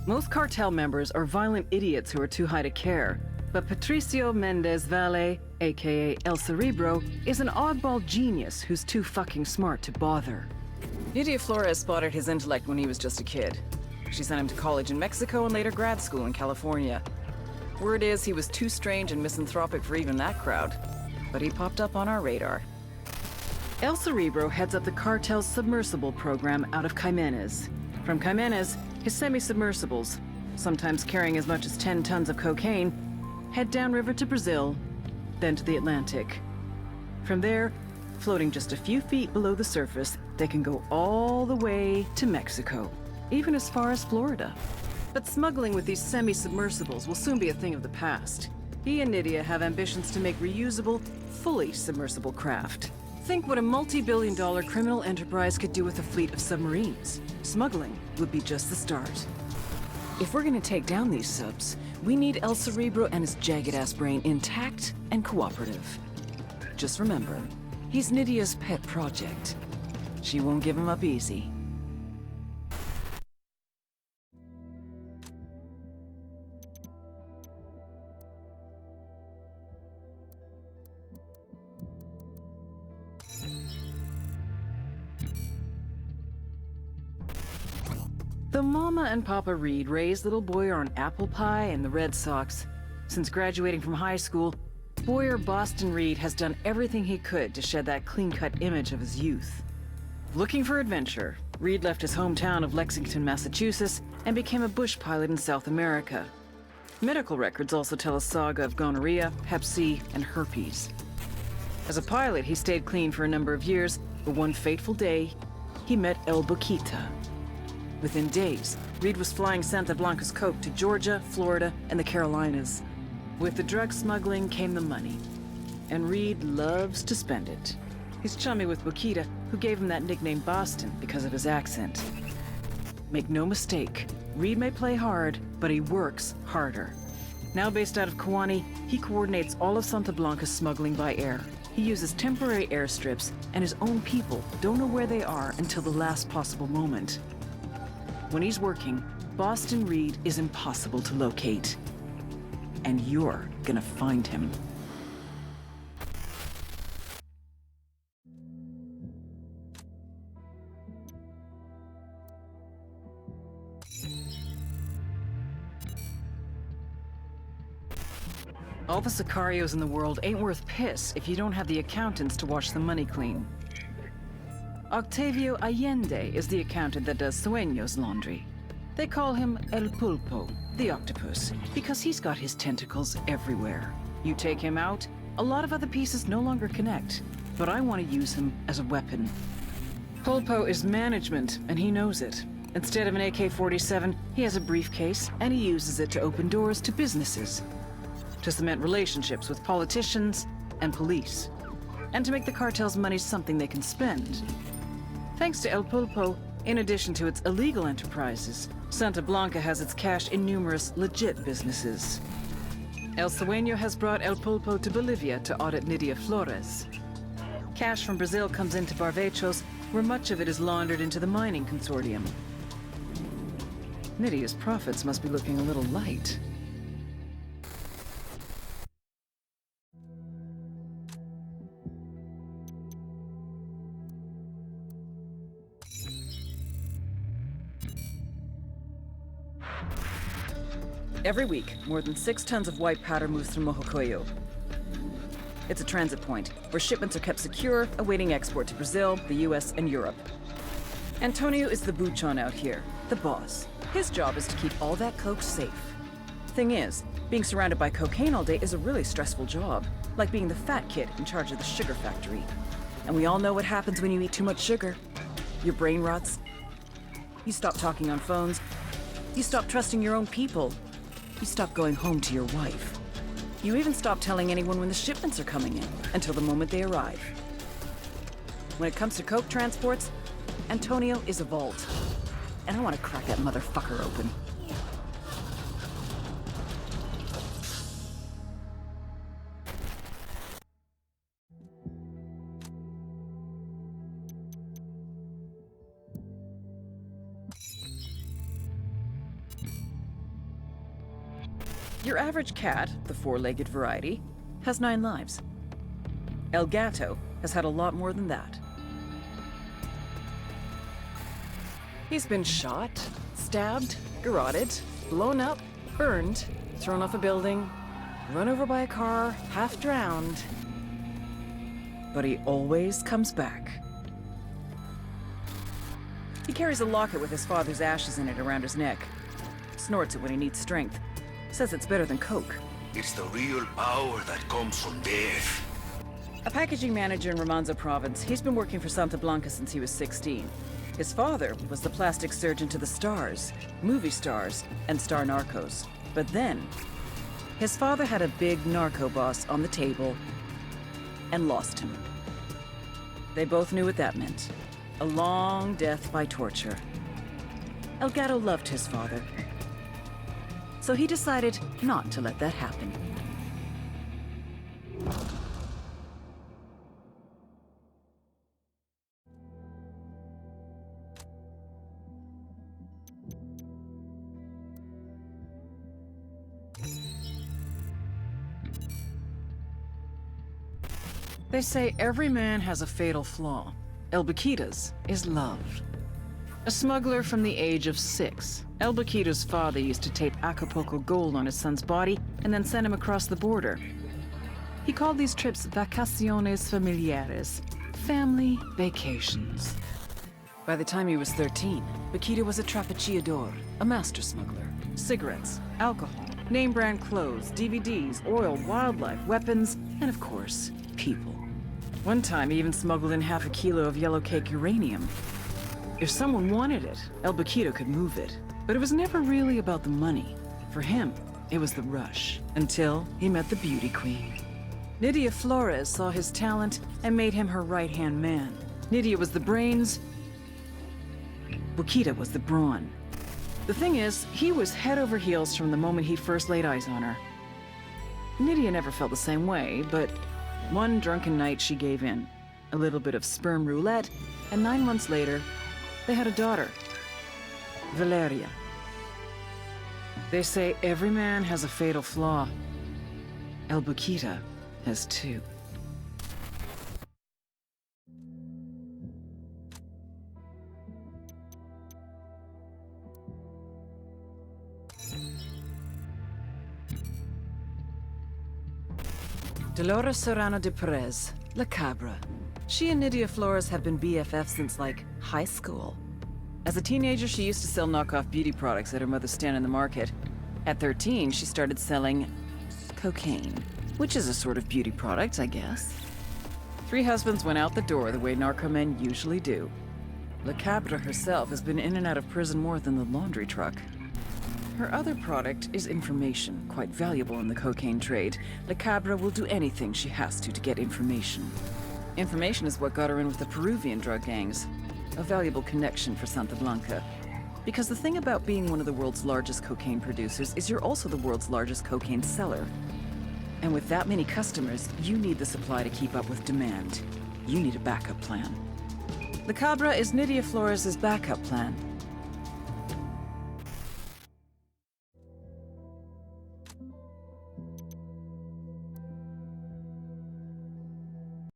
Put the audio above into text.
Most cartel members are violent idiots who are too high to care. But Patricio Mendez Valle, aka El Cerebro, is an oddball genius who's too fucking smart to bother. Nydia Flores spotted his intellect when he was just a kid. She sent him to college in Mexico and later grad school in California. Word is he was too strange and misanthropic for even that crowd. But he popped up on our radar. El Cerebro heads up the cartel's submersible program out of Jimenez. From Jimenez, his semi-submersibles, sometimes carrying as much as 10 tons of cocaine, head downriver to Brazil, then to the Atlantic. From there, floating just a few feet below the surface, they can go all the way to Mexico, even as far as Florida. But smuggling with these semi-submersibles will soon be a thing of the past. He and Nydia have ambitions to make reusable, fully submersible craft. Think what a multi-billion-dollar criminal enterprise could do with a fleet of submarines. Smuggling would be just the start. If we're gonna take down these subs, we need El Cerebro and his jagged-ass brain intact and cooperative. Just remember, he's Nydia's pet project. She won't give him up easy. Though Mama and Papa Reed raised little Boyer on apple pie and the Red Sox, since graduating from high school, Boyer Boston Reed has done everything he could to shed that clean-cut image of his youth. Looking for adventure, Reed left his hometown of Lexington, Massachusetts, and became a bush pilot in South America. Medical records also tell a saga of gonorrhea, hep C, and herpes. As a pilot, he stayed clean for a number of years, but one fateful day, he met El Boquita. Within days, Reed was flying Santa Blanca's coke to Georgia, Florida, and the Carolinas. With the drug smuggling came the money, and Reed loves to spend it. He's chummy with Boquita, who gave him that nickname Boston because of his accent. Make no mistake, Reed may play hard, but he works harder. Now based out of Kewanee, he coordinates all of Santa Blanca's smuggling by air. He uses temporary airstrips, and his own people don't know where they are until the last possible moment. When he's working, Boston Reed is impossible to locate. And you're gonna find him. All the Sicarios in the world ain't worth piss if you don't have the accountants to wash the money clean. Octavio Allende is the accountant that does Sueño's laundry. They call him El Pulpo, the octopus, because he's got his tentacles everywhere. You take him out, a lot of other pieces no longer connect, but I want to use him as a weapon. Pulpo is management, and he knows it. Instead of an AK-47, he has a briefcase, and he uses it to open doors to businesses, to cement relationships with politicians and police, and to make the cartel's money something they can spend. Thanks to El Pulpo, in addition to its illegal enterprises, Santa Blanca has its cash in numerous legit businesses. El Sueño has brought El Pulpo to Bolivia to audit Nydia Flores. Cash from Brazil comes into Barvechos, where much of it is laundered into the mining consortium. Nydia's profits must be looking a little light. Every week, more than 6 tons of white powder moves through Mojocoyo. It's a transit point, where shipments are kept secure, awaiting export to Brazil, the US, and Europe. Antonio is the buchon out here, the boss. His job is to keep all that coke safe. Thing is, being surrounded by cocaine all day is a really stressful job, like being the fat kid in charge of the sugar factory. And we all know what happens when you eat too much sugar. Your brain rots. You stop talking on phones. You stop trusting your own people. You stop going home to your wife. You even stop telling anyone when the shipments are coming in, until the moment they arrive. When it comes to coke transports, Antonio is a vault. And I want to crack that motherfucker open. Your average cat, the four-legged variety, has 9 lives. El Gato has had a lot more than that. He's been shot, stabbed, garroted, blown up, burned, thrown off a building, run over by a car, half drowned. But he always comes back. He carries a locket with his father's ashes in it around his neck. Snorts it when he needs strength. Says it's better than coke. It's the real power that comes from death. A packaging manager in Romanzo province, he's been working for Santa Blanca since he was 16. His father was the plastic surgeon to the stars, movie stars, and star narcos. But then, his father had a big narco boss on the table and lost him. They both knew what that meant. A long death by torture. El Gato loved his father, so he decided not to let that happen. They say every man has a fatal flaw. El Baquita's is love. A smuggler from the age of 6, El Baquita's father used to tape Acapulco gold on his son's body and then send him across the border. He called these trips vacaciones familiares, family vacations. By the time he was 13, Baquita was a trapechiador, a master smuggler. Cigarettes, alcohol, name-brand clothes, DVDs, oil, wildlife, weapons, and of course, people. One time, he even smuggled in half a kilo of yellow cake uranium. If someone wanted it, El Baquita could move it. But it was never really about the money. For him, it was the rush. Until he met the beauty queen. Nydia Flores saw his talent and made him her right-hand man. Nydia was the brains, Baquita was the brawn. The thing is, he was head over heels from the moment he first laid eyes on her. Nydia never felt the same way, but one drunken night she gave in. A little bit of sperm roulette, and 9 months later, they had a daughter, Valeria. They say every man has a fatal flaw. El Baquita has 2. Dolores Serrano de Perez, La Cabra. She and Nydia Flores have been BFFs since, like, high school. As a teenager, she used to sell knockoff beauty products at her mother's stand in the market. At 13, she started selling cocaine, which is a sort of beauty product, I guess. 3 husbands went out the door the way narcomen usually do. La Cabra herself has been in and out of prison more than the laundry truck. Her other product is information, quite valuable in the cocaine trade. La Cabra will do anything she has to get information. Information is what got her in with the Peruvian drug gangs. A valuable connection for Santa Blanca. Because the thing about being one of the world's largest cocaine producers is you're also the world's largest cocaine seller. And with that many customers, you need the supply to keep up with demand. You need a backup plan. La Cabra is Nydia Flores' backup plan.